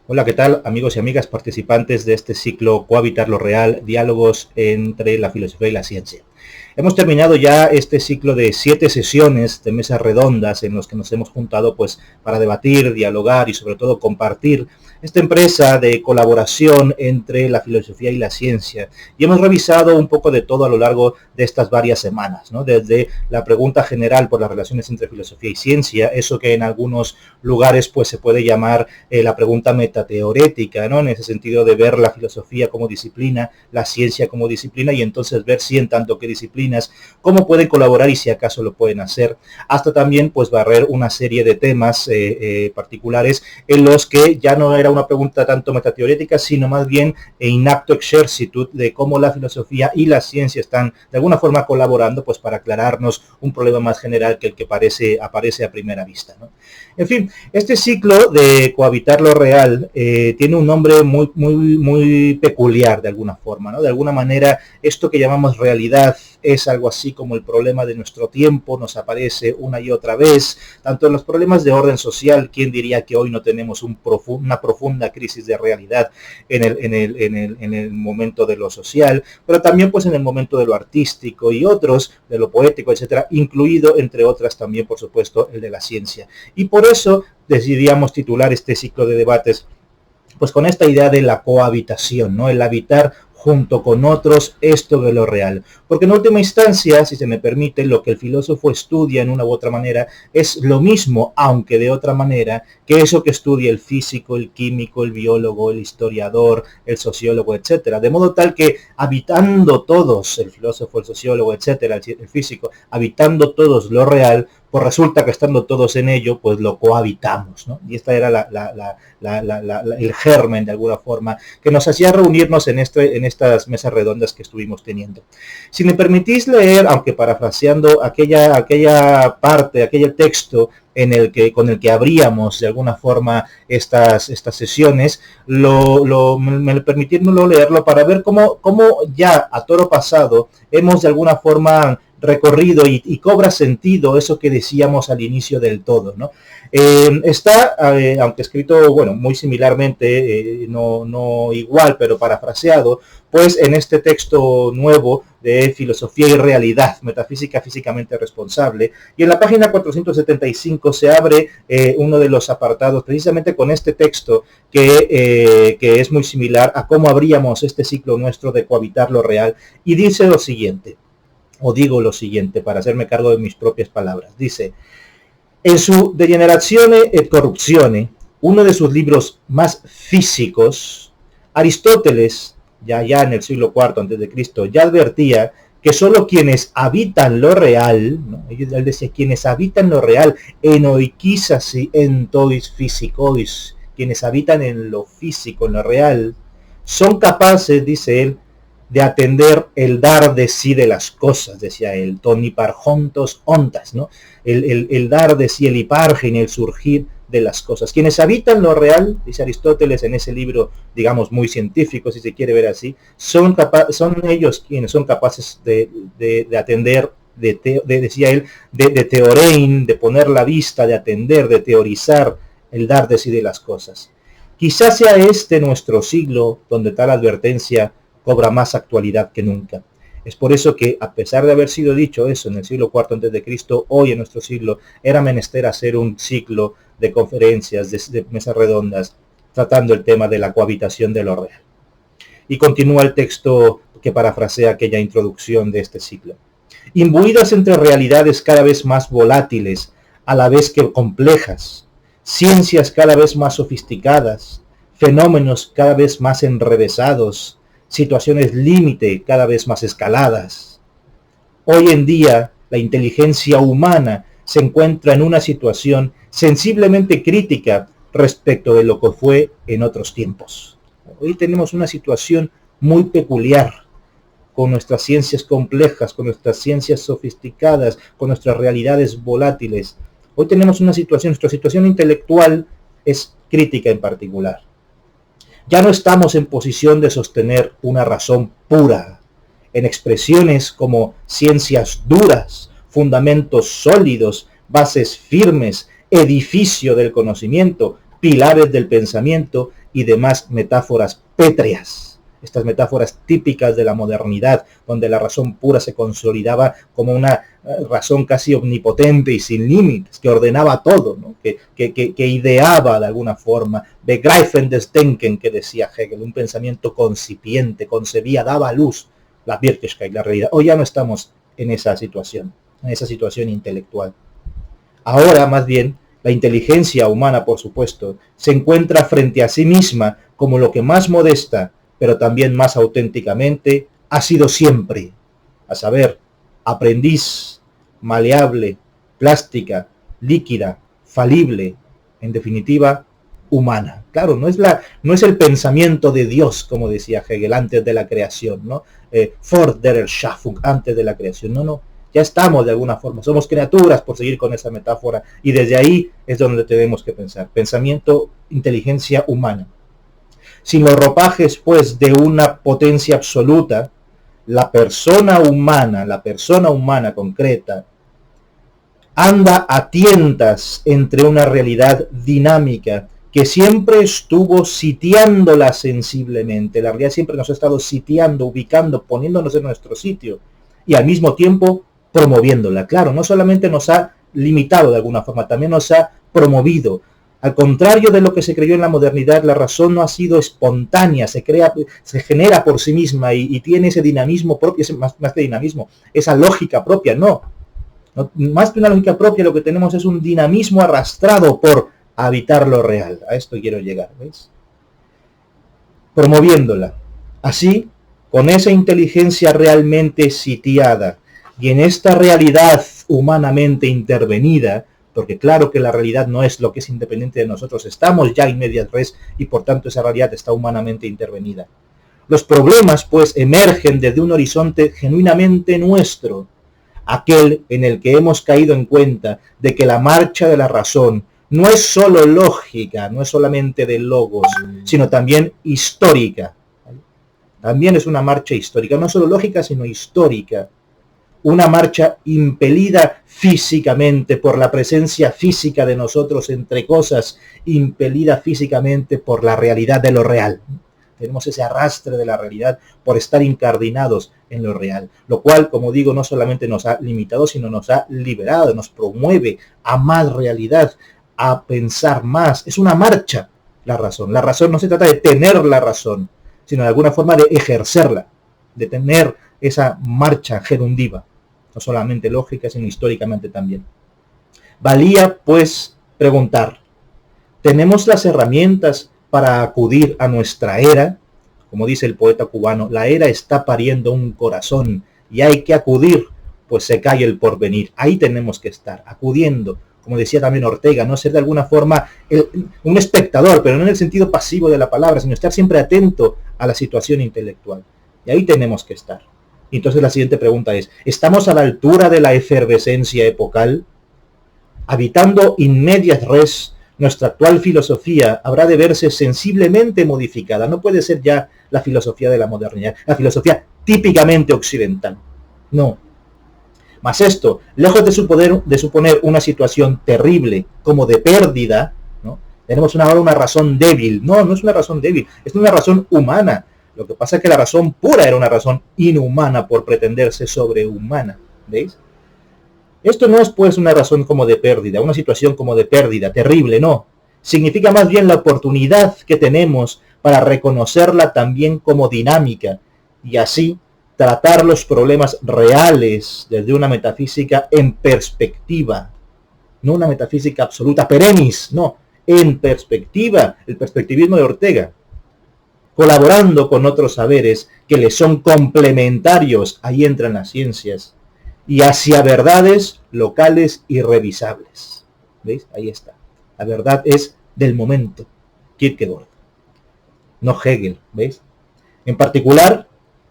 Hola, ¿qué tal, amigos y amigas participantes de este ciclo Cohabitar lo Real, diálogos entre la filosofía y la ciencia? Hemos terminado ya este ciclo de 7 sesiones de mesas redondas en los que nos hemos juntado pues para debatir, dialogar y sobre todo compartir esta empresa de colaboración entre la filosofía y la ciencia. Y hemos revisado un poco de todo a lo largo de estas varias semanas, ¿no? Desde la pregunta general por las relaciones entre filosofía y ciencia, eso que en algunos lugares pues se puede llamar la pregunta metateorética, ¿no? En ese sentido de ver la filosofía como disciplina, la ciencia como disciplina y entonces ver si en tanto que disciplinas cómo pueden colaborar y si acaso lo pueden hacer, hasta también pues barrer una serie de temas particulares en los que ya no era una pregunta tanto metateorética, sino más bien in acto exercitud de cómo la filosofía y la ciencia están de alguna forma colaborando pues para aclararnos un problema más general que el que aparece a primera vista, ¿no? En fin, este ciclo de Cohabitar lo Real tiene un nombre muy peculiar de alguna forma, ¿no? De alguna manera, esto que llamamos realidad es algo así como el problema de nuestro tiempo, nos aparece una y otra vez, tanto en los problemas de orden social, ¿quién diría que hoy no tenemos una profunda crisis de realidad en el momento de lo social, pero también pues en el momento de lo artístico y otros, de lo poético, etcétera, incluido entre otras también, por supuesto, el de la ciencia. Y por eso decidíamos titular este ciclo de debates pues con esta idea de la cohabitación, ¿no? El habitar junto con otros esto de lo real. Porque en última instancia, si se me permite, lo que el filósofo estudia en una u otra manera es lo mismo, aunque de otra manera, que eso que estudia el físico, el químico, el biólogo, el historiador, el sociólogo, etcétera. De modo tal que habitando todos, el filósofo, el sociólogo, etcétera, el físico, habitando todos lo real, pues resulta que estando todos en ello, pues lo cohabitamos, ¿no? Y esta era el germen, de alguna forma, que nos hacía reunirnos en estas mesas redondas que estuvimos teniendo. Si me permitís leer, aunque parafraseando aquella parte, aquel texto con el que abríamos de alguna forma estas sesiones, me permitírmelo leerlo para ver cómo ya a toro pasado hemos de alguna forma recorrido y cobra sentido eso que decíamos al inicio del todo, ¿no? Está, aunque escrito, bueno, muy similarmente, no igual, pero parafraseado, pues en este texto nuevo de Filosofía y Realidad, Metafísica Físicamente Responsable, y en la página 475 se abre uno de los apartados precisamente con este texto que es muy similar a cómo abríamos este ciclo nuestro de Cohabitar lo Real, y dice lo siguiente, o digo lo siguiente para hacerme cargo de mis propias palabras. Dice, en su Degenerazione et Corrupzione, uno de sus libros más físicos, Aristóteles, ya en el siglo IV a.C., ya advertía que solo quienes habitan lo real, ¿no? Él decía, quienes habitan lo real, enoikisasi entois physicois, quienes habitan en lo físico, en lo real, son capaces, dice él, de atender el dar de sí de las cosas, decía él, toniparjontos ontas, ¿no? El dar de sí, el hipargen, el surgir de las cosas. Quienes habitan lo real, dice Aristóteles en ese libro, digamos, muy científico, si se quiere ver así, son ellos quienes son capaces de atender, decía él, de teorein, de poner la vista, de atender, de teorizar el dar de sí de las cosas. Quizás sea este nuestro siglo donde tal advertencia cobra más actualidad que nunca. Es por eso que, a pesar de haber sido dicho eso en el siglo IV a.C., hoy en nuestro siglo era menester hacer un ciclo de conferencias, de mesas redondas, tratando el tema de la cohabitación de lo real. Y continúa el texto que parafrasea aquella introducción de este ciclo. Imbuidas entre realidades cada vez más volátiles, a la vez que complejas, ciencias cada vez más sofisticadas, fenómenos cada vez más enrevesados, situaciones límite cada vez más escaladas. Hoy en día, la inteligencia humana se encuentra en una situación sensiblemente crítica respecto de lo que fue en otros tiempos. Hoy tenemos una situación muy peculiar, con nuestras ciencias complejas, con nuestras ciencias sofisticadas, con nuestras realidades volátiles. Hoy tenemos una situación, nuestra situación intelectual es crítica en particular. Ya no estamos en posición de sostener una razón pura, en expresiones como ciencias duras, fundamentos sólidos, bases firmes, edificio del conocimiento, pilares del pensamiento, y demás metáforas pétreas. Estas metáforas típicas de la modernidad, donde la razón pura se consolidaba como una razón casi omnipotente y sin límites, que ordenaba todo, ¿no? que ideaba de alguna forma, begreifen des Denken, que decía Hegel, un pensamiento concipiente, concebía, daba a luz la Wirklichkeit, la realidad. Hoy ya no estamos en esa situación intelectual. Ahora, más bien, la inteligencia humana, por supuesto, se encuentra frente a sí misma como lo que más modesta, pero también más auténticamente, ha sido siempre, a saber, aprendiz, maleable, plástica, líquida, falible, en definitiva, humana. Claro, no es el pensamiento de Dios, como decía Hegel, antes de la creación, ¿no? Vor der Erschaffung, antes de la creación. No. Ya estamos de alguna forma, somos criaturas, por seguir con esa metáfora, y desde ahí es donde tenemos que pensar. Pensamiento, inteligencia humana. Sin los ropajes, pues, de una potencia absoluta, la persona humana concreta, anda a tientas entre una realidad dinámica que siempre estuvo sitiándola sensiblemente. La realidad siempre nos ha estado sitiando, ubicando, poniéndonos en nuestro sitio y al mismo tiempo promoviéndola. Claro, no solamente nos ha limitado de alguna forma, también nos ha promovido. Al contrario de lo que se creyó en la modernidad, la razón no ha sido espontánea, se genera por sí misma y tiene ese dinamismo propio, más que dinamismo, esa lógica propia. No, más que una lógica propia, lo que tenemos es un dinamismo arrastrado por habitar lo real. A esto quiero llegar, ¿veis? Promoviéndola. Así, con esa inteligencia realmente sitiada y en esta realidad humanamente intervenida, porque claro que la realidad no es lo que es independiente de nosotros, estamos ya in medias res y por tanto esa realidad está humanamente intervenida. Los problemas pues emergen desde un horizonte genuinamente nuestro, aquel en el que hemos caído en cuenta de que la marcha de la razón no es solo lógica, no es solamente de logos, sino también histórica. También es una marcha histórica, no solo lógica, sino histórica. Una marcha impelida físicamente por la presencia física de nosotros entre cosas, impelida físicamente por la realidad de lo real. Tenemos ese arrastre de la realidad por estar incardinados en lo real, lo cual, como digo, no solamente nos ha limitado, sino nos ha liberado, nos promueve a más realidad, a pensar más. Es una marcha la razón. La razón no se trata de tener la razón, sino de alguna forma de ejercerla, de tener esa marcha gerundiva, no solamente lógica, sino históricamente también. Valía, pues, preguntar, ¿tenemos las herramientas para acudir a nuestra era? Como dice el poeta cubano, la era está pariendo un corazón y hay que acudir, pues se cae el porvenir. Ahí tenemos que estar, acudiendo, como decía también Ortega, no ser de alguna forma un espectador, pero no en el sentido pasivo de la palabra, sino estar siempre atento a la situación intelectual. Y ahí tenemos que estar. Entonces la siguiente pregunta es, ¿estamos a la altura de la efervescencia epocal? Habitando in medias res, nuestra actual filosofía habrá de verse sensiblemente modificada. No puede ser ya la filosofía de la modernidad, la filosofía típicamente occidental. No. Mas esto, lejos de suponer una situación terrible como de pérdida, ¿no? Tenemos ahora una razón débil. No es una razón débil, es una razón humana. Lo que pasa es que la razón pura era una razón inhumana por pretenderse sobrehumana. ¿Veis? Esto no es pues una razón como de pérdida, una situación como de pérdida, terrible, no. Significa más bien la oportunidad que tenemos para reconocerla también como dinámica y así tratar los problemas reales desde una metafísica en perspectiva. No una metafísica absoluta, perennis, no, en perspectiva, el perspectivismo de Ortega. Colaborando con otros saberes que le son complementarios, ahí entran las ciencias, y hacia verdades locales y revisables. ¿Veis? Ahí está. La verdad es del momento. Kierkegaard, no Hegel. ¿Veis? En particular,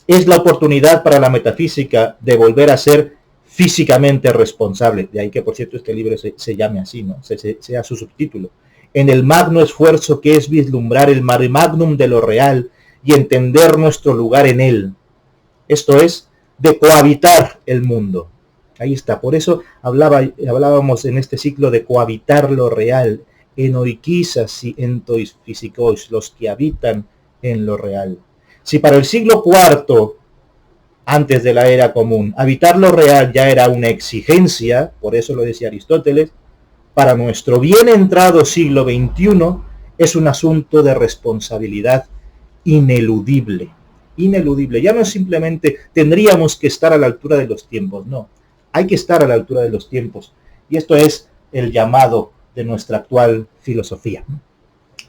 es la oportunidad para la metafísica de volver a ser físicamente responsable. De ahí que, por cierto, este libro se llame así, ¿no? Sea su subtítulo. En el magno esfuerzo que es vislumbrar el mare magnum de lo real y entender nuestro lugar en él. Esto es, de cohabitar el mundo. Ahí está. Por eso hablábamos en este ciclo de cohabitar lo real, enoikisas y entois físicos, los que habitan en lo real. Si para el siglo IV, antes de la era común, habitar lo real ya era una exigencia, por eso lo decía Aristóteles, para nuestro bien entrado siglo XXI es un asunto de responsabilidad ineludible. Ineludible. Ya no es simplemente tendríamos que estar a la altura de los tiempos, no. Hay que estar a la altura de los tiempos. Y esto es el llamado de nuestra actual filosofía.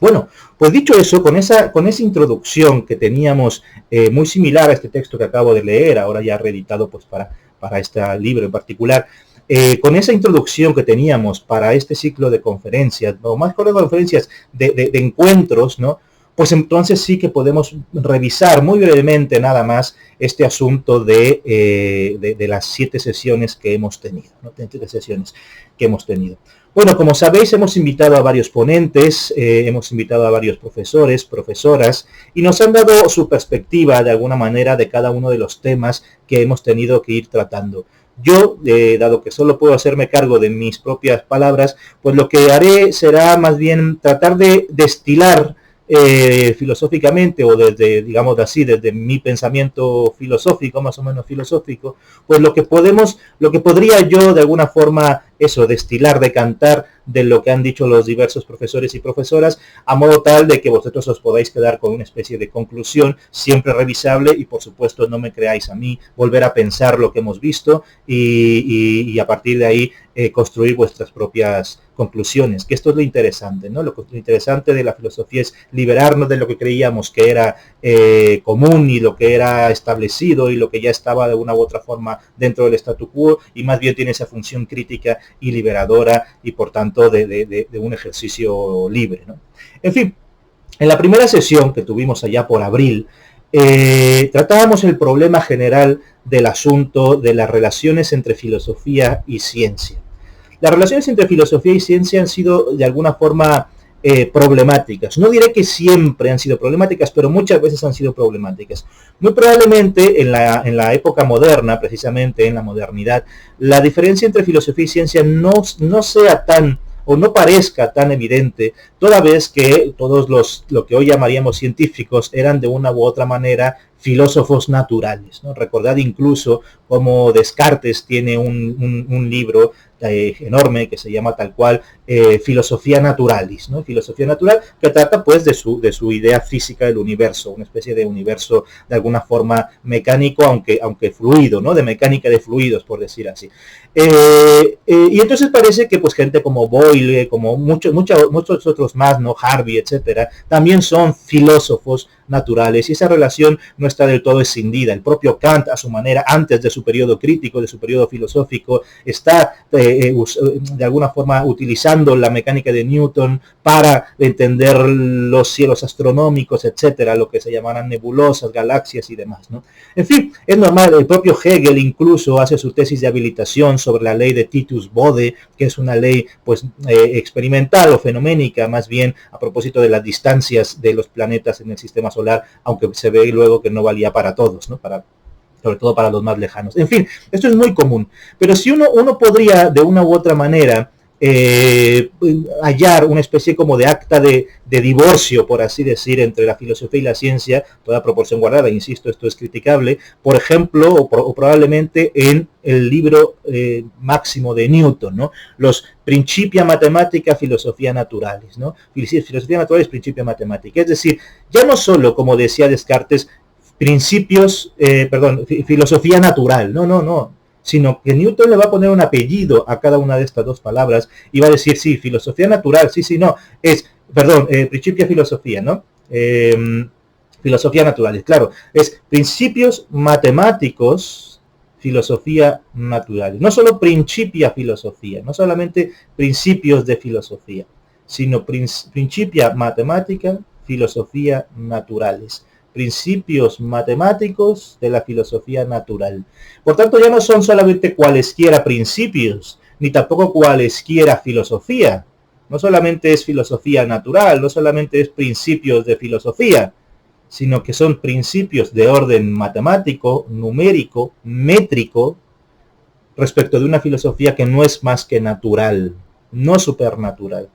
Bueno, pues dicho eso, con esa introducción que teníamos muy similar a este texto que acabo de leer, ahora ya reeditado pues para este libro en particular, con esa introducción que teníamos para este ciclo de conferencias, o más que de conferencias, de encuentros, ¿no? Pues entonces sí que podemos revisar muy brevemente nada más este asunto de las 7 sesiones que hemos tenido, ¿no? 7 sesiones que hemos tenido. Bueno, como sabéis, hemos invitado a varios ponentes, hemos invitado a varios profesores, profesoras, y nos han dado su perspectiva, de alguna manera, de cada uno de los temas que hemos tenido que ir tratando. Yo, dado que solo puedo hacerme cargo de mis propias palabras, pues lo que haré será más bien tratar de destilar filosóficamente, o desde, digamos así, desde mi pensamiento filosófico, más o menos filosófico, pues lo que podría yo de alguna forma eso, destilar, decantar de lo que han dicho los diversos profesores y profesoras, a modo tal de que vosotros os podáis quedar con una especie de conclusión, siempre revisable, y por supuesto no me creáis a mí, volver a pensar lo que hemos visto y a partir de ahí construir vuestras propias conclusiones, que esto es lo interesante, ¿no? Lo interesante de la filosofía es liberarnos de lo que creíamos que era común y lo que era establecido y lo que ya estaba de una u otra forma dentro del statu quo, y más bien tiene esa función crítica y liberadora y por tanto de un ejercicio libre, ¿no? En fin, en la primera sesión que tuvimos allá por abril, tratábamos el problema general del asunto de las relaciones entre filosofía y ciencia. Las relaciones entre filosofía y ciencia han sido de alguna forma problemáticas. No diré que siempre han sido problemáticas, pero muchas veces han sido problemáticas. Muy probablemente en la época moderna, precisamente en la modernidad, la diferencia entre filosofía y ciencia no sea tan, o no parezca tan evidente, toda vez que todos lo que hoy llamaríamos científicos eran de una u otra manera filósofos naturales, ¿no? Recordad incluso cómo Descartes tiene un libro enorme que se llama tal cual Filosofía Naturalis, ¿no? Filosofía natural, que trata pues de su idea física del universo, una especie de universo de alguna forma mecánico, aunque fluido, ¿no? De mecánica de fluidos, por decir así. Y entonces parece que pues gente como Boyle, como muchos otros más, ¿no? Harvey, etcétera, también son filósofos naturales, y esa relación no está del todo escindida. El propio Kant, a su manera, antes de su periodo crítico, de su periodo filosófico, está de alguna forma utilizando la mecánica de Newton para entender los cielos astronómicos, etcétera, lo que se llamarán nebulosas, galaxias y demás, ¿no? En fin, es normal. El propio Hegel incluso hace su tesis de habilitación sobre la ley de Titus Bode, que es una ley pues experimental o fenoménica, más bien a propósito de las distancias de los planetas en el sistema solar, aunque se ve luego que no valía para todos, ¿no? Sobre todo para los más lejanos. En fin, esto es muy común. Pero si uno podría, de una u otra manera, hallar una especie como de acta de divorcio, por así decir, entre la filosofía y la ciencia, toda proporción guardada, insisto, esto es criticable, por ejemplo, o probablemente en el libro máximo de Newton, ¿no? Los Principia Mathematica, Filosofía Naturalis, ¿no? Filosofía Naturalis, Principia Mathematica. Es decir, ya no solo, como decía Descartes, filosofía natural, no, sino que Newton le va a poner un apellido a cada una de estas dos palabras y va a decir, sí, filosofía natural, sí, no, principia filosofía, ¿no? Filosofía natural, claro, es principios matemáticos, filosofía natural, no solo principia filosofía, no solamente principios de filosofía, sino principia matemática, filosofía naturales, principios matemáticos de la filosofía natural. Por tanto, ya no son solamente cualesquiera principios, ni tampoco cualesquiera filosofía. No solamente es filosofía natural, no solamente es principios de filosofía, sino que son principios de orden matemático, numérico, métrico, respecto de una filosofía que no es más que natural, no supernatural.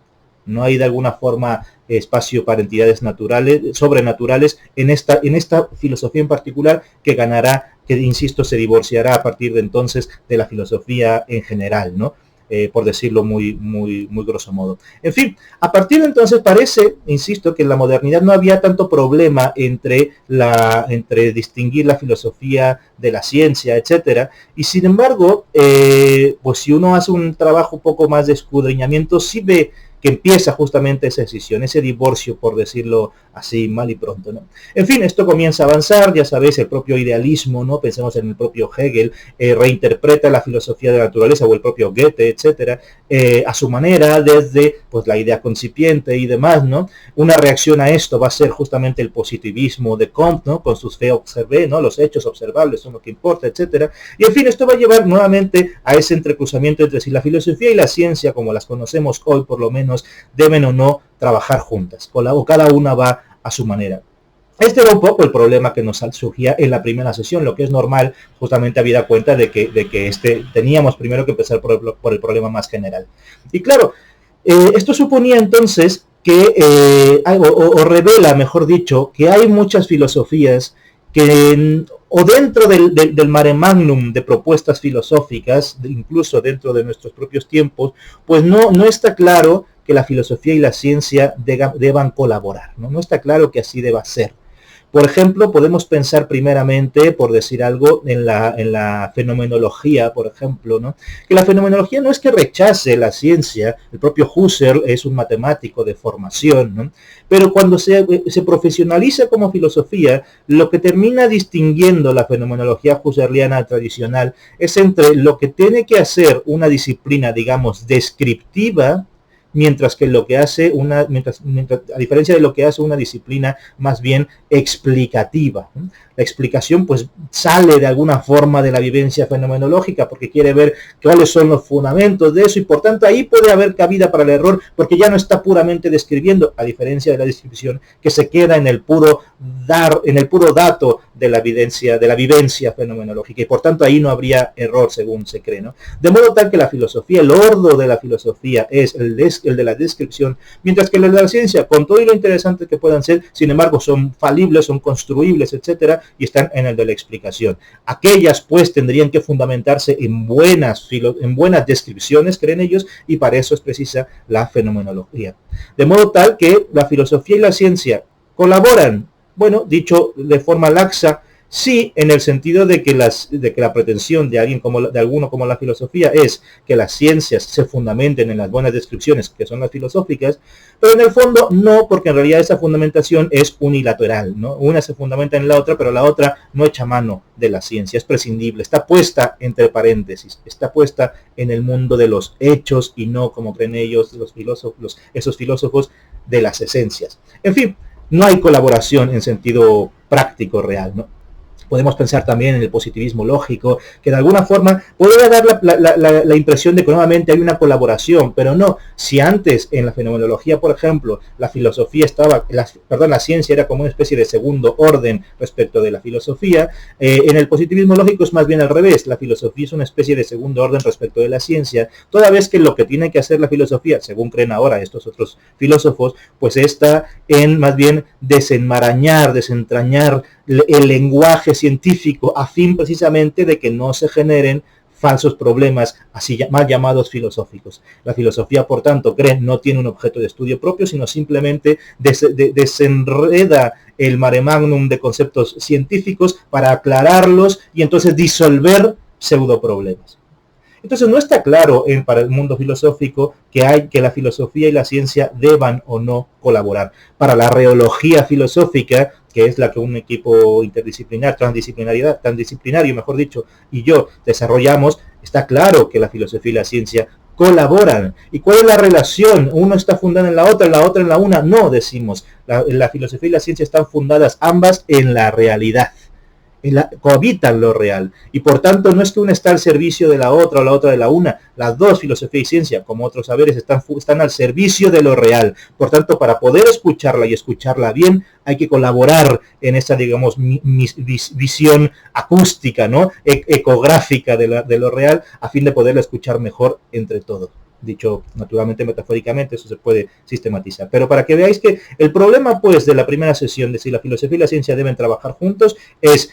No hay de alguna forma espacio para entidades naturales, sobrenaturales en esta filosofía en particular, que ganará, que insisto, se divorciará a partir de entonces de la filosofía en general, ¿no? Por decirlo muy grosso modo. En fin, a partir de entonces parece, insisto, que en la modernidad no había tanto problema entre distinguir la filosofía de la ciencia, etcétera, y sin embargo, pues si uno hace un trabajo un poco más de escudriñamiento, sí ve que empieza justamente esa decisión, ese divorcio, por decirlo así, mal y pronto, ¿no? En fin, esto comienza a avanzar, ya sabéis, el propio idealismo, ¿no? Pensemos en el propio Hegel, reinterpreta la filosofía de la naturaleza, o el propio Goethe, etcétera, a su manera, desde pues la idea concipiente y demás, ¿no? Una reacción a esto va a ser justamente el positivismo de Comte, ¿no? Con sus faits observés, ¿no? Los hechos observables son lo que importa, etcétera. Y en fin, esto va a llevar nuevamente a ese entrecruzamiento entre si la filosofía y la ciencia, como las conocemos hoy, por lo menos, deben o no trabajar juntas, o cada una va a su manera. Este era un poco el problema que nos surgía en la primera sesión, lo que es normal, justamente habida cuenta de que teníamos primero que empezar por el problema más general. Y claro, esto suponía entonces que, o revela, mejor dicho, que hay muchas filosofías que, o dentro del mare magnum de propuestas filosóficas, incluso dentro de nuestros propios tiempos, pues no está claro que la filosofía y la ciencia deban colaborar, ¿no? No está claro que así deba ser. Por ejemplo, podemos pensar primeramente, por decir algo, en la fenomenología, por ejemplo, ¿no? Que la fenomenología no es que rechace la ciencia, el propio Husserl es un matemático de formación, ¿no? Pero cuando se profesionaliza como filosofía, lo que termina distinguiendo la fenomenología husserliana tradicional es entre lo que tiene que hacer una disciplina, digamos, descriptiva, mientras que lo que hace a diferencia de lo que hace una disciplina más bien explicativa. La explicación pues sale de alguna forma de la vivencia fenomenológica, porque quiere ver cuáles son los fundamentos de eso, y por tanto ahí puede haber cabida para el error, porque ya no está puramente describiendo, a diferencia de la descripción que se queda en el puro dato de la vivencia fenomenológica, y por tanto ahí no habría error, según se cree, ¿no? De modo tal que la filosofía, el ordo de la filosofía es el de la descripción, mientras que el de la ciencia, con todo y lo interesante que puedan ser, sin embargo son falibles, son construibles, etcétera, y están en el de la explicación. Aquellas pues tendrían que fundamentarse en buenas descripciones, creen ellos, y para eso es precisa la fenomenología. De modo tal que la filosofía y la ciencia colaboran, bueno, dicho de forma laxa, sí, en el sentido de que la pretensión de alguno como la filosofía es que las ciencias se fundamenten en las buenas descripciones, que son las filosóficas, pero en el fondo no, porque en realidad esa fundamentación es unilateral, ¿no? Una se fundamenta en la otra, pero la otra no echa mano de la ciencia, es prescindible, está puesta entre paréntesis, está puesta en el mundo de los hechos y no, como creen ellos, esos filósofos, de las esencias. En fin, no hay colaboración en sentido práctico real, ¿no? Podemos pensar también en el positivismo lógico, que de alguna forma puede dar la impresión de que nuevamente hay una colaboración, pero no. Si antes en la fenomenología, por ejemplo, la ciencia era como una especie de segundo orden respecto de la filosofía, en el positivismo lógico es más bien al revés. La filosofía es una especie de segundo orden respecto de la ciencia, toda vez que lo que tiene que hacer la filosofía, según creen ahora estos otros filósofos, pues está en más bien desentrañar el lenguaje científico, a fin precisamente de que no se generen falsos problemas, así mal llamados filosóficos. La filosofía, por tanto, no tiene un objeto de estudio propio, sino simplemente desenreda el mare magnum de conceptos científicos para aclararlos y entonces disolver pseudoproblemas. Entonces no está claro para el mundo filosófico que la filosofía y la ciencia deban o no colaborar. Para la reología filosófica, que es la que un equipo transdisciplinario, mejor dicho, y yo desarrollamos, está claro que la filosofía y la ciencia colaboran. ¿Y cuál es la relación? Uno está fundado en la otra en la una. No, decimos. La filosofía y la ciencia están fundadas ambas en la realidad. Cohabitan lo real, y por tanto no es que una está al servicio de la otra o la otra de la una. Las dos, filosofía y ciencia, como otros saberes, están al servicio de lo real. Por tanto, para poder escucharla y escucharla bien, hay que colaborar en esa, digamos, visión acústica, ¿no? Ecográfica de lo real, a fin de poderla escuchar mejor entre todos. dicho naturalmente metafóricamente, eso se puede sistematizar. Pero para que veáis que el problema, pues, de la primera sesión de si la filosofía y la ciencia deben trabajar juntos es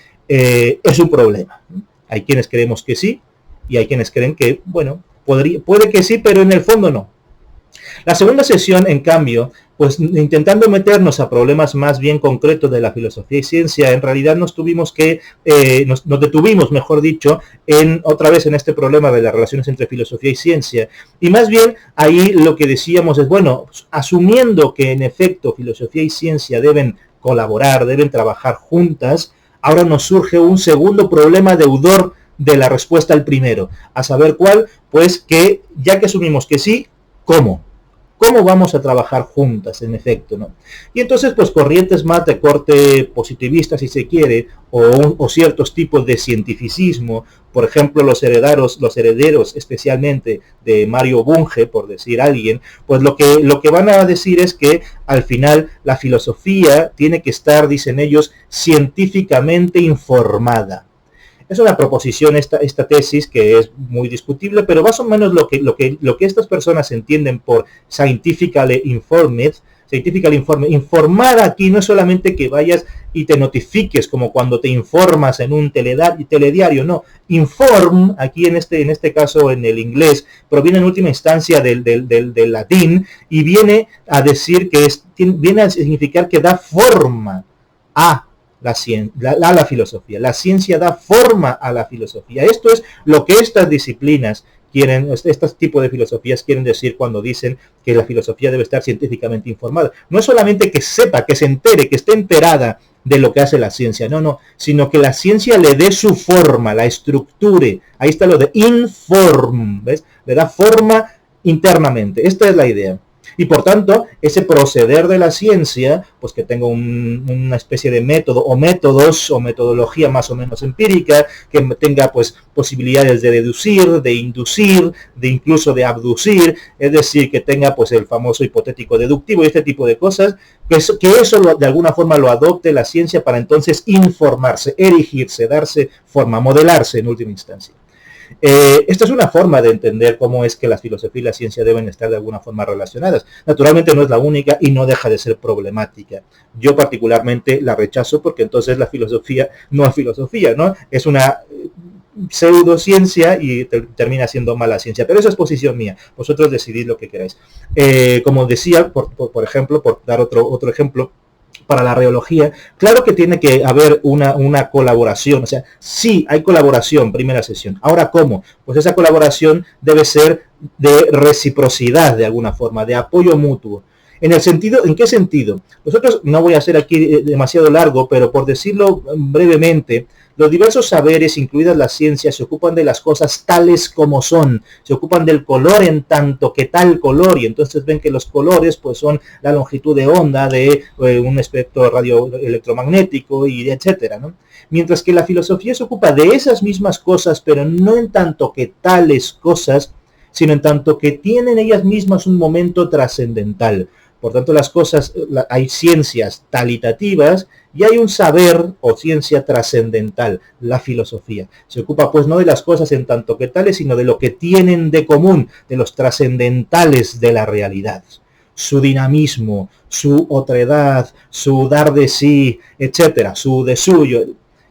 un problema. Hay quienes creemos que sí y hay quienes creen que, bueno, puede que sí, pero en el fondo no. La segunda sesión, en cambio, pues intentando meternos a problemas más bien concretos de la filosofía y ciencia, en realidad nos detuvimos, mejor dicho, otra vez en este problema de las relaciones entre filosofía y ciencia. Y más bien ahí lo que decíamos es, bueno, asumiendo que en efecto filosofía y ciencia deben colaborar, deben trabajar juntas, ahora nos surge un segundo problema deudor de la respuesta al primero, a saber cuál, pues que ya que asumimos que sí, ¿cómo? ¿Cómo vamos a trabajar juntas, en efecto, ¿no? Y entonces, pues, corrientes más de corte positivista, si se quiere, o ciertos tipos de cientificismo, por ejemplo, los herederos especialmente de Mario Bunge, por decir alguien, pues lo que van a decir es que, al final, la filosofía tiene que estar, dicen ellos, científicamente informada. Es una proposición esta tesis que es muy discutible, pero más o menos lo que estas personas entienden por scientifically informed, informar aquí no es solamente que vayas y te notifiques como cuando te informas en un telediario, no, inform, aquí en este caso en el inglés, proviene en última instancia del latín y viene a decir viene a significar que da forma a la filosofía. La ciencia da forma a la filosofía. Esto es lo que estas disciplinas quieren, este tipo de filosofías quieren decir cuando dicen que la filosofía debe estar científicamente informada. No es solamente que sepa, que se entere, que esté enterada de lo que hace la ciencia, no, sino que la ciencia le dé su forma, la estructure. Ahí está lo de inform, ¿ves? Le da forma internamente. Esta es la idea. Y por tanto, ese proceder de la ciencia, pues que tenga una especie de método o métodos o metodología más o menos empírica, que tenga pues posibilidades de deducir, de inducir, de incluso de abducir, es decir, que tenga pues el famoso hipotético deductivo y este tipo de cosas, que eso de alguna forma lo adopte la ciencia para entonces informarse, erigirse, darse forma, modelarse en última instancia. Esta es una forma de entender cómo es que la filosofía y la ciencia deben estar de alguna forma relacionadas. Naturalmente no es la única y no deja de ser problemática. Yo particularmente la rechazo porque entonces la filosofía no es filosofía, ¿no? Es una pseudociencia y termina siendo mala ciencia. Pero eso es posición mía. Vosotros decidid lo que queráis. Como decía, por ejemplo, por dar otro ejemplo, para la reología, claro que tiene que haber una colaboración, o sea, sí hay colaboración, primera sesión. Ahora, ¿cómo? Pues esa colaboración debe ser de reciprocidad, de alguna forma, de apoyo mutuo. ¿En qué sentido? Nosotros, no voy a hacer aquí demasiado largo, pero por decirlo brevemente, los diversos saberes, incluidas las ciencias, se ocupan de las cosas tales como son, se ocupan del color en tanto que tal color, y entonces ven que los colores pues son la longitud de onda de un espectro radioelectromagnético y etcétera, ¿no? Mientras que la filosofía se ocupa de esas mismas cosas, pero no en tanto que tales cosas, sino en tanto que tienen ellas mismas un momento trascendental. Por tanto, hay ciencias talitativas y hay un saber o ciencia trascendental, la filosofía. Se ocupa pues no de las cosas en tanto que tales, sino de lo que tienen de común, de los trascendentales de la realidad. Su dinamismo, su otredad, su dar de sí, etcétera, su de suyo,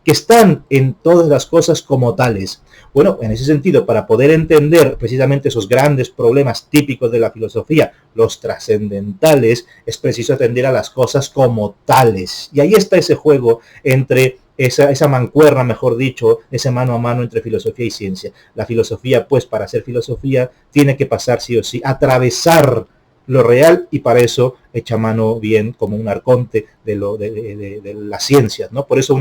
que están en todas las cosas como tales. Bueno, en ese sentido, para poder entender precisamente esos grandes problemas típicos de la filosofía, los trascendentales, es preciso atender a las cosas como tales. Y ahí está ese juego entre esa mancuerna, mejor dicho, ese mano a mano entre filosofía y ciencia. La filosofía, pues, para ser filosofía, tiene que pasar sí o sí, atravesar lo real, y para eso echa mano bien como un arconte de las ciencias, ¿no? Por eso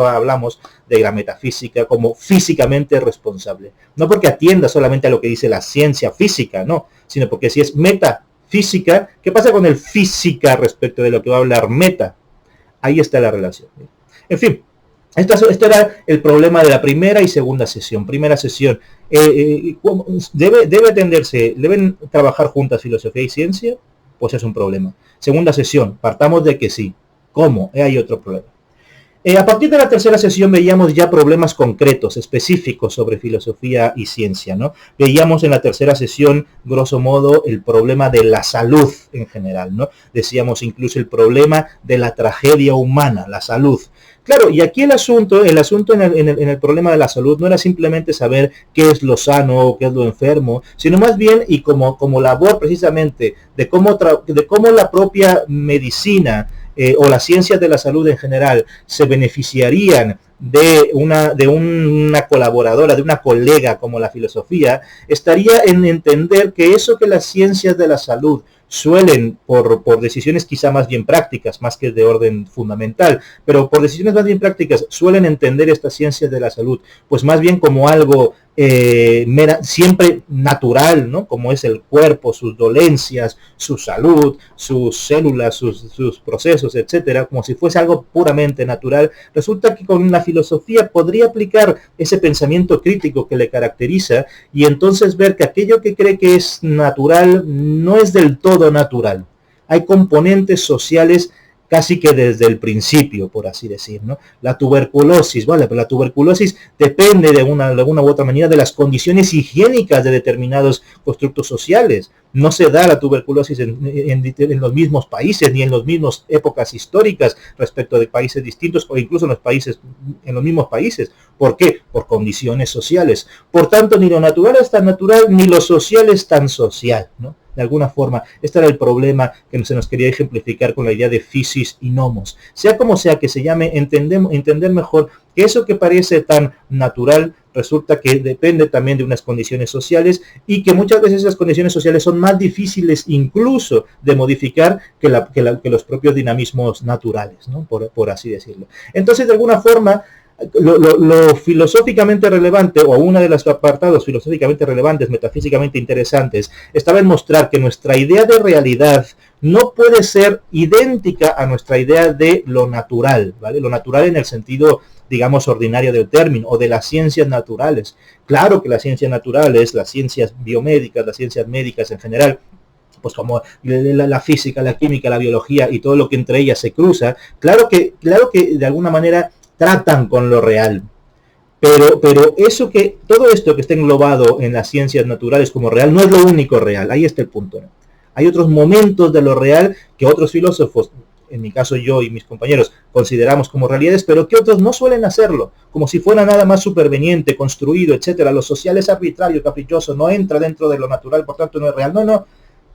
hablamos de la metafísica como físicamente responsable. No porque atienda solamente a lo que dice la ciencia física, no, sino porque si es metafísica, ¿qué pasa con el física respecto de lo que va a hablar meta? Ahí está la relación. En fin, esto era el problema de la primera y segunda sesión. Primera sesión, ¿deben trabajar juntas filosofía y ciencia? Pues es un problema. Segunda sesión, partamos de que sí. ¿Cómo? Hay otro problema. A partir de la tercera sesión veíamos ya problemas concretos, específicos sobre filosofía y ciencia, ¿no? Veíamos en la tercera sesión, grosso modo, el problema de la salud en general, ¿no? Decíamos incluso el problema de la tragedia humana, la salud. Claro, y aquí el asunto en el problema de la salud no era simplemente saber qué es lo sano o qué es lo enfermo, sino más bien, y como labor precisamente de cómo la propia medicina o las ciencias de la salud en general se beneficiarían de una colaboradora, de una colega como la filosofía, estaría en entender que eso que las ciencias de la salud suelen, por decisiones quizá más bien prácticas, más que de orden fundamental, pero por decisiones más bien prácticas, suelen entender estas ciencias de la salud, pues más bien como algo siempre natural, ¿no? Como es el cuerpo, sus dolencias, su salud, sus células, sus procesos, etcétera, como si fuese algo puramente natural. Resulta que con la filosofía podría aplicar ese pensamiento crítico que le caracteriza y entonces ver que aquello que cree que es natural no es del todo natural. Hay componentes sociales casi que desde el principio, por así decir, ¿no? La tuberculosis, ¿vale? Pero la tuberculosis depende de alguna u otra manera de las condiciones higiénicas de determinados constructos sociales. No se da la tuberculosis en los mismos países ni en las mismas épocas históricas respecto de países distintos o incluso en los mismos países. ¿Por qué? Por condiciones sociales. Por tanto, ni lo natural es tan natural ni lo social es tan social, ¿no? De alguna forma, este era el problema que se nos quería ejemplificar con la idea de physis y nomos. Sea como sea que se llame, entender mejor que eso que parece tan natural resulta que depende también de unas condiciones sociales y que muchas veces esas condiciones sociales son más difíciles incluso de modificar que los propios dinamismos naturales, ¿no? Por así decirlo. Entonces, de alguna forma, lo filosóficamente relevante, o una de los apartados filosóficamente relevantes, metafísicamente interesantes, estaba en mostrar que nuestra idea de realidad no puede ser idéntica a nuestra idea de lo natural, ¿vale? Lo natural en el sentido, digamos, ordinario del término, o de las ciencias naturales. Claro que las ciencias naturales, las ciencias biomédicas, las ciencias médicas en general, pues como la física, la química, la biología y todo lo que entre ellas se cruza, claro que de alguna manera tratan con lo real. Pero todo esto que está englobado en las ciencias naturales como real no es lo único real. Ahí está el punto, ¿no? Hay otros momentos de lo real que otros filósofos, en mi caso yo y mis compañeros, consideramos como realidades, pero que otros no suelen hacerlo, como si fuera nada más superveniente, construido, etcétera. Lo social es arbitrario, caprichoso, no entra dentro de lo natural, por tanto no es real. No,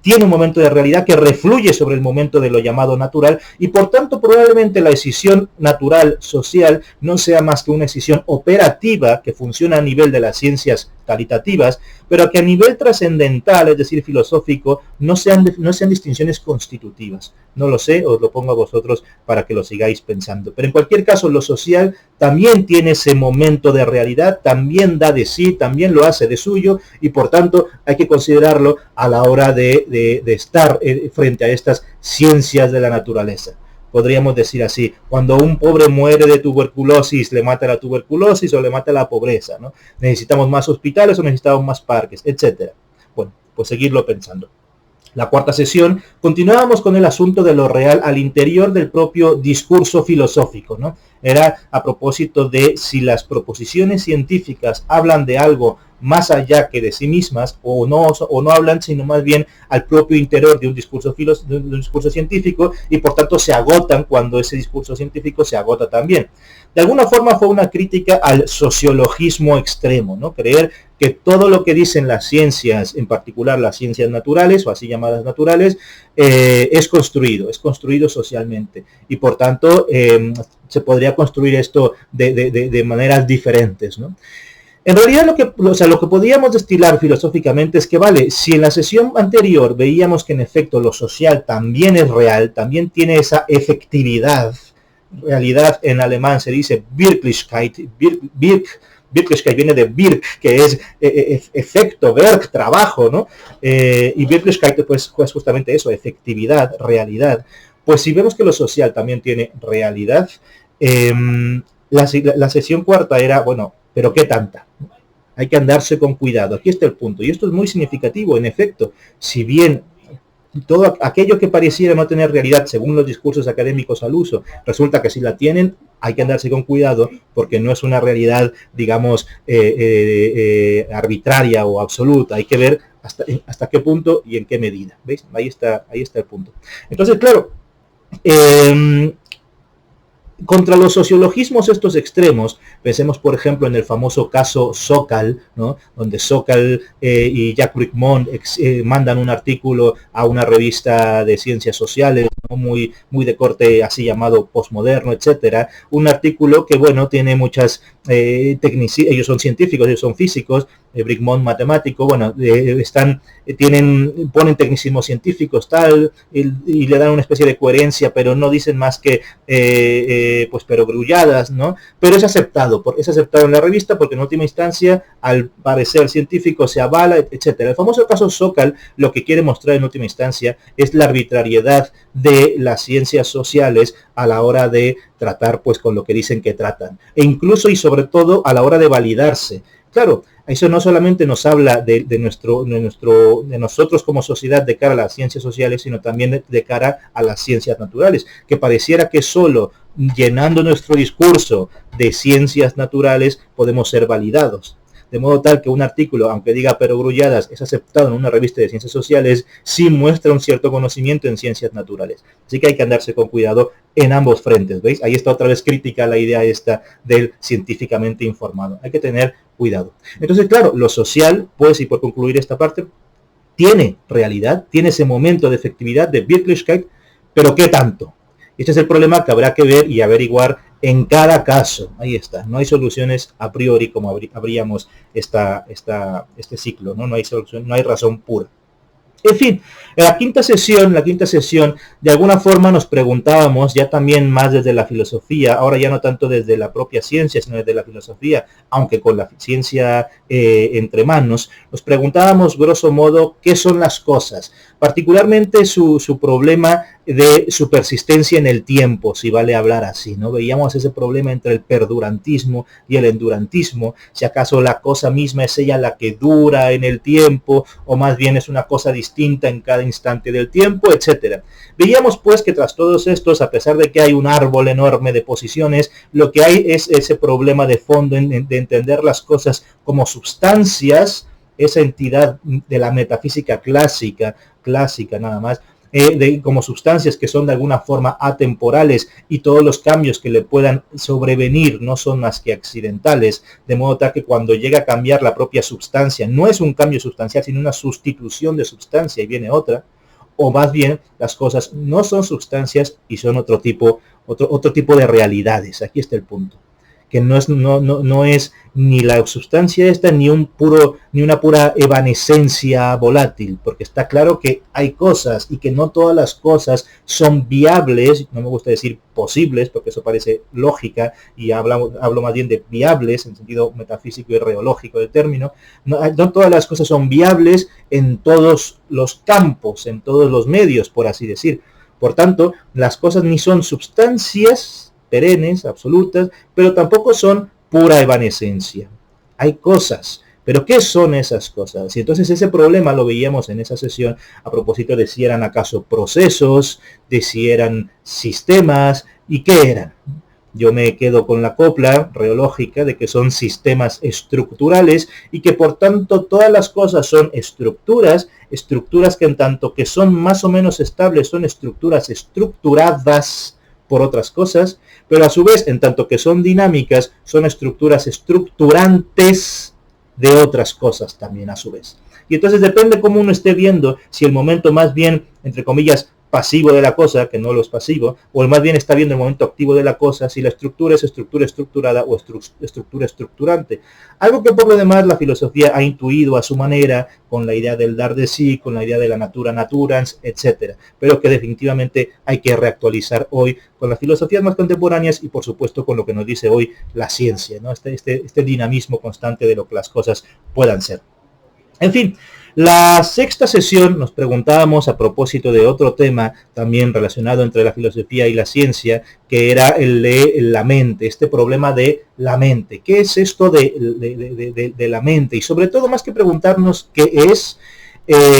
tiene un momento de realidad que refluye sobre el momento de lo llamado natural y por tanto probablemente la decisión natural social no sea más que una decisión operativa que funciona a nivel de las ciencias caritativas, pero que a nivel trascendental, es decir, filosófico, no sean distinciones constitutivas. No lo sé, os lo pongo a vosotros para que lo sigáis pensando. Pero en cualquier caso, lo social también tiene ese momento de realidad, también da de sí, también lo hace de suyo, y por tanto hay que considerarlo a la hora de estar frente a estas ciencias de la naturaleza. Podríamos decir así, cuando un pobre muere de tuberculosis, le mata la tuberculosis o le mata la pobreza, ¿no? Necesitamos más hospitales o necesitamos más parques, etcétera. Bueno, pues seguirlo pensando. La cuarta sesión, continuábamos con el asunto de lo real al interior del propio discurso filosófico, ¿no? Era a propósito de si las proposiciones científicas hablan de algo más allá que de sí mismas o no hablan, sino más bien al propio interior de un discurso científico y por tanto se agotan cuando ese discurso científico se agota también. De alguna forma fue una crítica al sociologismo extremo, ¿no? Creer que todo lo que dicen las ciencias, en particular las ciencias naturales o así llamadas naturales, es construido socialmente y por tanto se podría construir esto de maneras diferentes, ¿no? En realidad lo que podíamos destilar filosóficamente es que, vale, si en la sesión anterior veíamos que en efecto lo social también es real, también tiene esa efectividad, realidad en alemán se dice Wirklichkeit, Wirklichkeit viene de Wirk, que es efecto, Werk, trabajo, ¿no? Y Wirklichkeit pues justamente eso, efectividad, realidad. Pues si vemos que lo social también tiene realidad, la sesión cuarta era, bueno, pero ¿qué tanta? Hay que andarse con cuidado. Aquí está el punto. Y esto es muy significativo, en efecto. Si bien todo aquello que pareciera no tener realidad según los discursos académicos al uso, resulta que sí la tienen, hay que andarse con cuidado porque no es una realidad, digamos, arbitraria o absoluta. Hay que ver hasta qué punto y en qué medida. ¿Veis? Ahí está el punto. Entonces, claro, contra los sociologismos estos extremos, pensemos por ejemplo en el famoso caso Sokal, ¿no? Donde Sokal y Jacques Bricmont mandan un artículo a una revista de ciencias sociales, ¿no? muy de corte así llamado postmoderno, etcétera. Un artículo que, bueno, tiene muchas ellos son científicos, ellos son físicos, Bricmont matemático, bueno, ponen tecnicismos científicos tal, y le dan una especie de coherencia, pero no dicen más que pues perogrulladas, ¿no? Pero es aceptado en la revista porque en última instancia, al parecer científico, se avala, etcétera. El famoso caso Sokal lo que quiere mostrar en última instancia es la arbitrariedad de las ciencias sociales a la hora de tratar pues con lo que dicen que tratan, e incluso y sobre todo a la hora de validarse. Claro, eso no solamente nos habla de nosotros como sociedad de cara a las ciencias sociales, sino también de cara a las ciencias naturales, que pareciera que solo llenando nuestro discurso de ciencias naturales podemos ser validados. De modo tal que un artículo, aunque diga perogrulladas, es aceptado en una revista de ciencias sociales, sí muestra un cierto conocimiento en ciencias naturales. Así que hay que andarse con cuidado en ambos frentes, ¿veis? Ahí está otra vez crítica la idea esta del científicamente informado. Hay que tener cuidado. Entonces, claro, lo social, pues, y por concluir esta parte, tiene realidad, tiene ese momento de efectividad, de Wirklichkeit, pero ¿qué tanto? Este es el problema que habrá que ver y averiguar en cada caso. Ahí está. No hay soluciones a priori como abríamos este ciclo, ¿no? No hay solución, no hay razón pura. En fin, en la quinta sesión, de alguna forma nos preguntábamos, ya también más desde la filosofía, ahora ya no tanto desde la propia ciencia, sino desde la filosofía, aunque con la ciencia entre manos, nos preguntábamos, grosso modo, qué son las cosas, particularmente su problema de su persistencia en el tiempo, si vale hablar así, ¿no? Veíamos ese problema entre el perdurantismo y el endurantismo, si acaso la cosa misma es ella la que dura en el tiempo, o más bien es una cosa distinta en cada instante del tiempo, etcétera. Veíamos pues que tras todos estos, a pesar de que hay un árbol enorme de posiciones, lo que hay es ese problema de fondo de entender las cosas como sustancias, esa entidad de la metafísica clásica nada más, como sustancias que son de alguna forma atemporales y todos los cambios que le puedan sobrevenir no son más que accidentales, de modo tal que cuando llega a cambiar la propia sustancia, no es un cambio sustancial, sino una sustitución de sustancia y viene otra, o más bien las cosas no son sustancias y son otro tipo de realidades. Aquí está el punto, que no es ni la sustancia esta ni una pura evanescencia volátil, porque está claro que hay cosas y que no todas las cosas son viables, no me gusta decir posibles porque eso parece lógica y hablo más bien de viables en sentido metafísico y reológico del término, no todas las cosas son viables en todos los campos, en todos los medios, por así decir. Por tanto, las cosas ni son sustancias perennes, absolutas, pero tampoco son pura evanescencia. Hay cosas, pero ¿qué son esas cosas? Y entonces ese problema lo veíamos en esa sesión a propósito de si eran acaso procesos, de si eran sistemas y qué eran. Yo me quedo con la copla reológica de que son sistemas estructurales y que por tanto todas las cosas son estructuras que en tanto que son más o menos estables, son estructuras estructuradas por otras cosas, pero a su vez, en tanto que son dinámicas, son estructuras estructurantes de otras cosas también a su vez. Y entonces depende cómo uno esté viendo, si el momento más bien, entre comillas, pasivo de la cosa, que no lo es pasivo, o el más bien está viendo el momento activo de la cosa, si la estructura es estructura estructurada o estructura estructurante. Algo que por lo demás la filosofía ha intuido a su manera, con la idea del dar de sí, con la idea de la natura naturans, etcétera, pero que definitivamente hay que reactualizar hoy con las filosofías más contemporáneas y por supuesto con lo que nos dice hoy la ciencia, ¿no? Este dinamismo constante de lo que las cosas puedan ser. En fin, la sexta sesión nos preguntábamos a propósito de otro tema también relacionado entre la filosofía y la ciencia, que era el de la mente, este problema de la mente. ¿Qué es esto de la mente? Y sobre todo, más que preguntarnos qué es,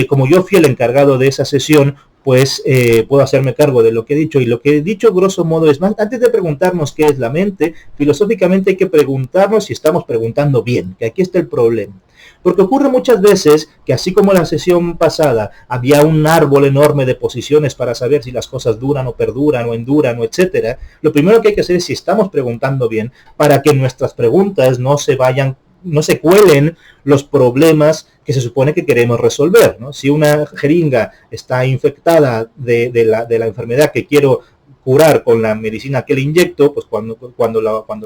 como yo fui el encargado de esa sesión, pues puedo hacerme cargo de lo que he dicho. Y lo que he dicho, grosso modo, es más, antes de preguntarnos qué es la mente, filosóficamente hay que preguntarnos si estamos preguntando bien, que aquí está el problema. Porque ocurre muchas veces que así como en la sesión pasada había un árbol enorme de posiciones para saber si las cosas duran o perduran o enduran o etcétera, lo primero que hay que hacer es si estamos preguntando bien para que nuestras preguntas no se cuelen los problemas que se supone que queremos resolver, ¿no? Si una jeringa está infectada de la enfermedad que quiero curar con la medicina que le inyecto, pues cuando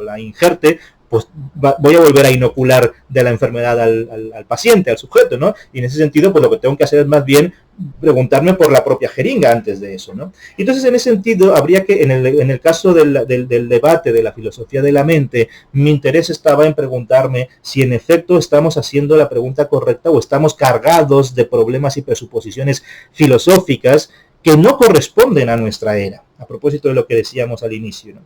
la ingerte, pues voy a volver a inocular de la enfermedad al paciente, al sujeto, ¿no? Y en ese sentido, pues lo que tengo que hacer es más bien preguntarme por la propia jeringa antes de eso, ¿no? Entonces, en ese sentido, habría que, en el caso del debate de la filosofía de la mente, mi interés estaba en preguntarme si en efecto estamos haciendo la pregunta correcta o estamos cargados de problemas y presuposiciones filosóficas que no corresponden a nuestra era, a propósito de lo que decíamos al inicio, ¿no?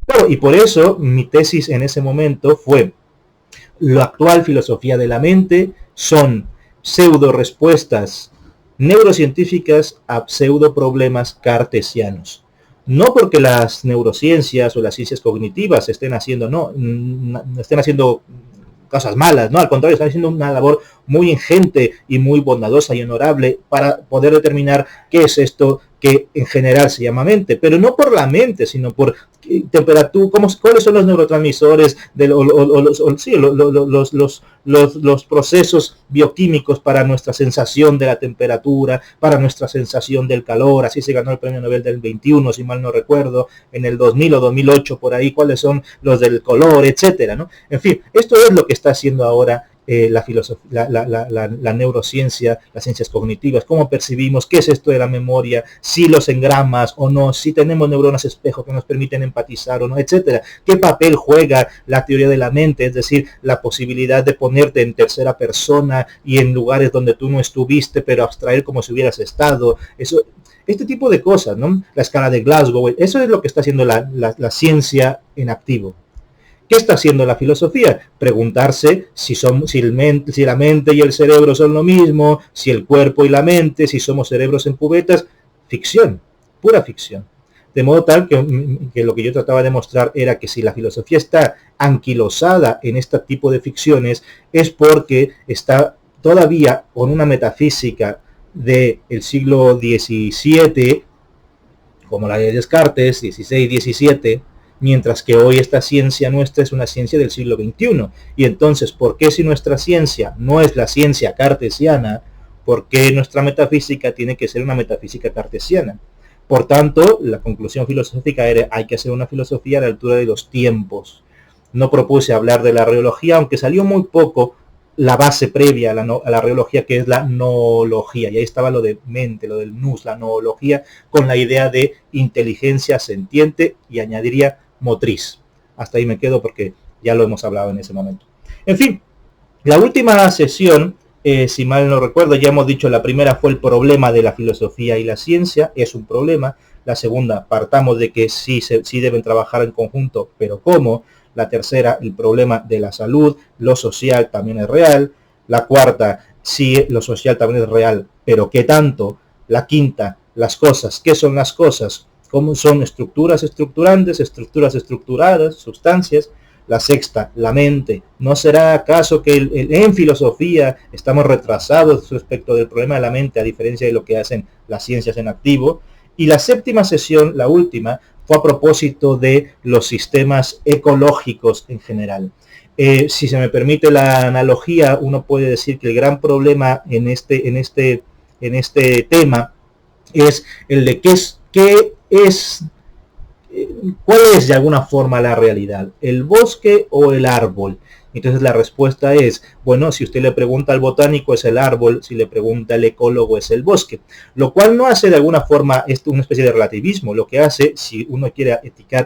Claro, y por eso mi tesis en ese momento fue: la actual filosofía de la mente son pseudo respuestas neurocientíficas a pseudo problemas cartesianos. No porque las neurociencias o las ciencias cognitivas estén haciendo cosas malas, no, al contrario, están haciendo una labor muy ingente y muy bondadosa y honorable para poder determinar qué es esto que en general se llama mente, pero no por la mente, sino por temperatura, cuáles son los neurotransmisores, los procesos bioquímicos para nuestra sensación de la temperatura, para nuestra sensación del calor. Así se ganó el premio Nobel del 21, si mal no recuerdo, en el 2000 o 2008, por ahí, cuáles son los del color, etcétera, ¿no? En fin, esto es lo que está haciendo ahora la filosofía, la neurociencia, las ciencias cognitivas, cómo percibimos, qué es esto de la memoria, si los engramas o no, si tenemos neuronas espejo que nos permiten empatizar o no, etcétera. ¿Qué papel juega la teoría de la mente? Es decir, la posibilidad de ponerte en tercera persona y en lugares donde tú no estuviste, pero abstraer como si hubieras estado. Eso, este tipo de cosas, ¿no? La escala de Glasgow, eso es lo que está haciendo la ciencia en activo. ¿Qué está haciendo la filosofía? Preguntarse si la mente y el cerebro son lo mismo, si el cuerpo y la mente, si somos cerebros en cubetas. Ficción, pura ficción. De modo tal que lo que yo trataba de mostrar era que si la filosofía está anquilosada en este tipo de ficciones, es porque está todavía con una metafísica del siglo XVII, como la de Descartes, XVI, XVII, mientras que hoy esta ciencia nuestra es una ciencia del siglo XXI. Y entonces, ¿por qué si nuestra ciencia no es la ciencia cartesiana, por qué nuestra metafísica tiene que ser una metafísica cartesiana? Por tanto, la conclusión filosófica era: hay que hacer una filosofía a la altura de los tiempos. No propuse hablar de la reología, aunque salió muy poco la base previa a la reología, que es la noología. Y ahí estaba lo de mente, lo del nous, la noología, con la idea de inteligencia sentiente y añadiría motriz. Hasta ahí me quedo porque ya lo hemos hablado en ese momento. En fin, la última sesión, si mal no recuerdo, ya hemos dicho, la primera fue el problema de la filosofía y la ciencia, es un problema. La segunda, partamos de que sí deben trabajar en conjunto, pero ¿cómo? La tercera, el problema de la salud, lo social también es real. La cuarta, sí, lo social también es real, pero ¿qué tanto? La quinta, las cosas. ¿Qué son las cosas? ¿Cómo son estructuras estructurantes, estructuras estructuradas, sustancias? La sexta, la mente. ¿No será acaso que en filosofía estamos retrasados respecto del problema de la mente, a diferencia de lo que hacen las ciencias en activo? Y la séptima sesión, la última, fue a propósito de los sistemas ecológicos en general. Si se me permite la analogía, uno puede decir que el gran problema en este tema es el de cuál es de alguna forma la realidad, el bosque o el árbol. Entonces la respuesta es, bueno, si usted le pregunta al botánico es el árbol, si le pregunta al ecólogo es el bosque, lo cual no hace de alguna forma una especie de relativismo. Lo que hace, si uno quiere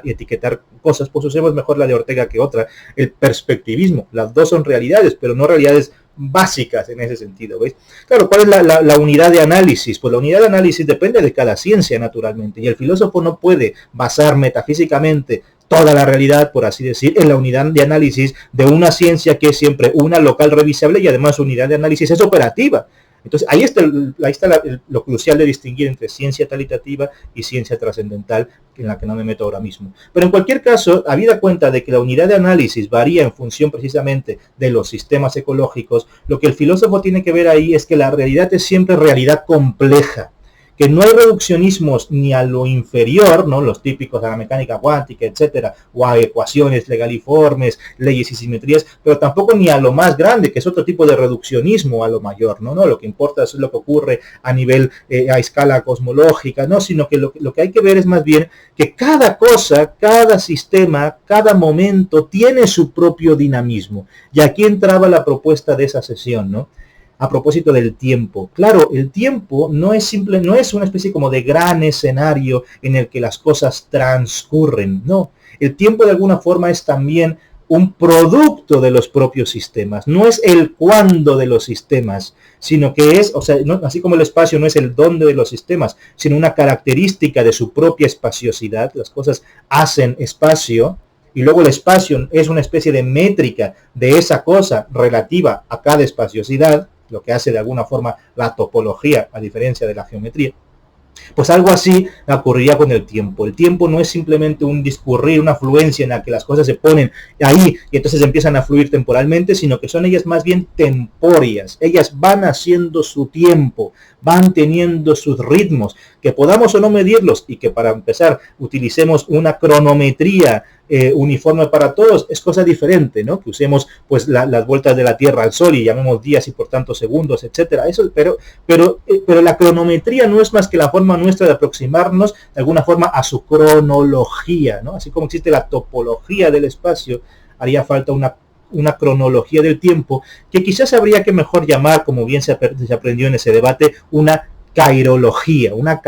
etiquetar cosas, pues usemos mejor la de Ortega que otra, el perspectivismo. Las dos son realidades, pero no realidades básicas en ese sentido, ¿veis? Claro, ¿cuál es la unidad de análisis? Pues la unidad de análisis depende de cada ciencia, naturalmente, y el filósofo no puede basar metafísicamente toda la realidad, por así decir, en la unidad de análisis de una ciencia que es siempre una local revisable y además unidad de análisis es operativa. Entonces, ahí está lo crucial de distinguir entre ciencia talitativa y ciencia trascendental, en la que no me meto ahora mismo. Pero en cualquier caso, habida cuenta de que la unidad de análisis varía en función precisamente de los sistemas ecológicos, lo que el filósofo tiene que ver ahí es que la realidad es siempre realidad compleja, que no hay reduccionismos ni a lo inferior, ¿no? Los típicos de la mecánica cuántica, etcétera, o a ecuaciones legaliformes, leyes y simetrías, pero tampoco ni a lo más grande, que es otro tipo de reduccionismo a lo mayor, ¿no? Lo que importa es lo que ocurre a nivel, a escala cosmológica, ¿no? Sino que lo que hay que ver es más bien que cada cosa, cada sistema, cada momento tiene su propio dinamismo. Y aquí entraba la propuesta de esa sesión, ¿no? A propósito del tiempo. Claro, el tiempo no es una especie como de gran escenario en el que las cosas transcurren, no. El tiempo de alguna forma es también un producto de los propios sistemas, no es el cuándo de los sistemas, sino que es, o sea, no, así como el espacio no es el dónde de los sistemas, sino una característica de su propia espaciosidad. Las cosas hacen espacio, y luego el espacio es una especie de métrica de esa cosa relativa a cada espaciosidad, lo que hace de alguna forma la topología, a diferencia de la geometría. Pues algo así ocurriría con el tiempo. El tiempo no es simplemente un discurrir, una fluencia en la que las cosas se ponen ahí y entonces empiezan a fluir temporalmente, sino que son ellas más bien tempóreas. Ellas van haciendo su tiempo, van teniendo sus ritmos, que podamos o no medirlos, y que para empezar utilicemos una cronometría uniforme para todos, es cosa diferente, ¿no? Que usemos pues las vueltas de la Tierra al Sol y llamemos días y por tanto segundos, etcétera. Eso, pero la cronometría no es más que la forma nuestra de aproximarnos de alguna forma a su cronología, ¿no? Así como existe la topología del espacio, haría falta una cronología del tiempo, que quizás habría que mejor llamar, como bien se aprendió en ese debate, una cairología, una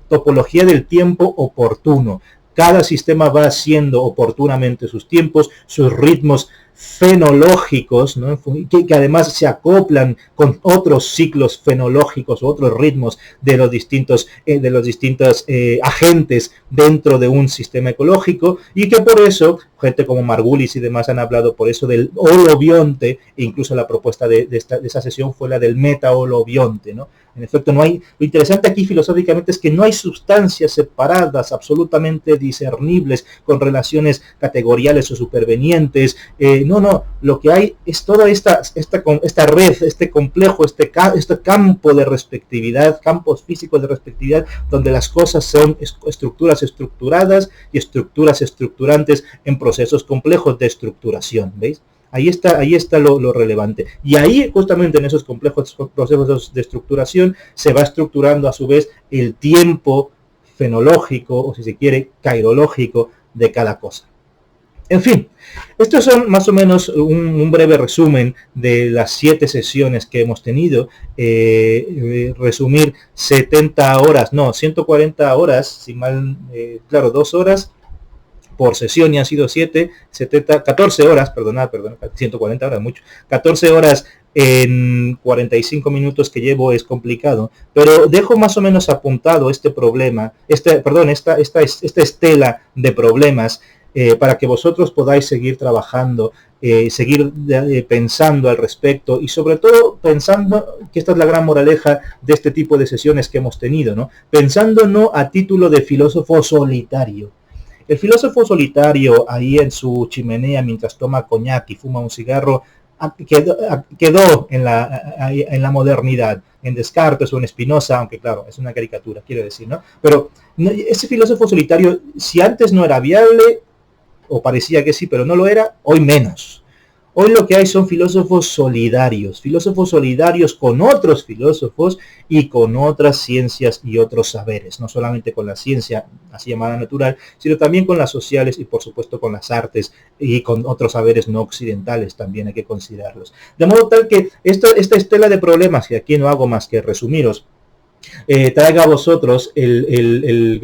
topología del tiempo oportuno. Cada sistema va haciendo oportunamente sus tiempos, sus ritmos fenológicos, ¿no? que además se acoplan con otros ciclos fenológicos o otros ritmos de los distintos agentes dentro de un sistema ecológico, y que por eso gente como Margulis y demás han hablado por eso del holobionte, e incluso la propuesta de esa sesión fue la del meta-holobionte, ¿no? En efecto, no hay. Lo interesante aquí filosóficamente es que no hay sustancias separadas, absolutamente discernibles, con relaciones categoriales o supervenientes. No, lo que hay es toda esta red, este complejo, este campo de respectividad, campos físicos de respectividad, donde las cosas son estructuras estructuradas y estructuras estructurantes en procesos complejos de estructuración, ¿veis? Ahí está lo relevante. Y ahí, justamente en esos complejos procesos de estructuración, se va estructurando a su vez el tiempo fenológico, o si se quiere, cairológico de cada cosa. En fin, estos son más o menos un breve resumen de las 7 sesiones que hemos tenido. Resumir 70 horas, no, 140 horas, si mal, claro, 2 horas por sesión, y han sido 14 horas, perdona, 140 horas, mucho, 14 horas en 45 minutos que llevo es complicado, pero dejo más o menos apuntado este problema, esta estela de problemas, para que vosotros podáis seguir trabajando, seguir pensando al respecto, y sobre todo pensando, que esta es la gran moraleja de este tipo de sesiones que hemos tenido, ¿no? Pensando no a título de filósofo solitario. El filósofo solitario, ahí en su chimenea mientras toma coñac y fuma un cigarro, quedó en la modernidad, en Descartes o en Spinoza, aunque claro, es una caricatura, quiero decir, ¿no? Pero ese filósofo solitario, si antes no era viable, o parecía que sí, pero no lo era, hoy menos. Hoy lo que hay son filósofos solidarios con otros filósofos y con otras ciencias y otros saberes, no solamente con la ciencia así llamada natural, sino también con las sociales y por supuesto con las artes y con otros saberes no occidentales, también hay que considerarlos. De modo tal que esta estela de problemas, y aquí no hago más que resumiros, traiga a vosotros la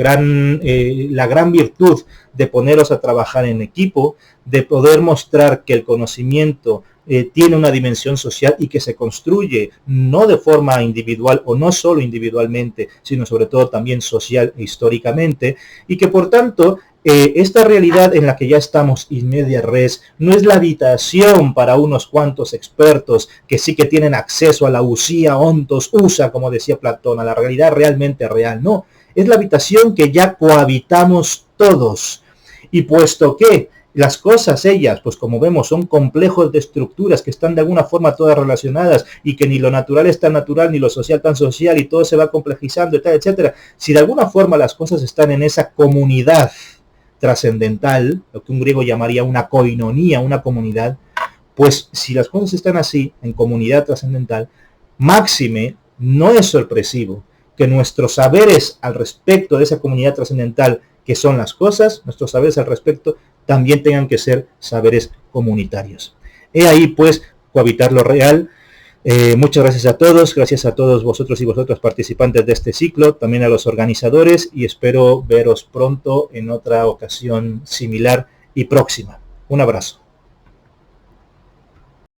gran virtud de poneros a trabajar en equipo, de poder mostrar que el conocimiento tiene una dimensión social y que se construye no de forma individual o no solo individualmente, sino sobre todo también social e históricamente, y que por tanto esta realidad en la que ya estamos in media res no es la habitación para unos cuantos expertos que sí que tienen acceso a la usía, ontos, usa, como decía Platón, a la realidad realmente real. No, es la habitación que ya cohabitamos todos. Y puesto que las cosas ellas, pues como vemos, son complejos de estructuras que están de alguna forma todas relacionadas y que ni lo natural es tan natural ni lo social tan social y todo se va complejizando, etcétera. Si de alguna forma las cosas están en esa comunidad trascendental, lo que un griego llamaría una koinonía, una comunidad, pues si las cosas están así, en comunidad trascendental, máxime, no es sorpresivo que nuestros saberes al respecto de esa comunidad trascendental, que son las cosas, nuestros saberes al respecto, también tengan que ser saberes comunitarios. He ahí, pues, cohabitar lo real. Muchas gracias a todos vosotros y vosotras participantes de este ciclo, también a los organizadores, y espero veros pronto en otra ocasión similar y próxima. Un abrazo.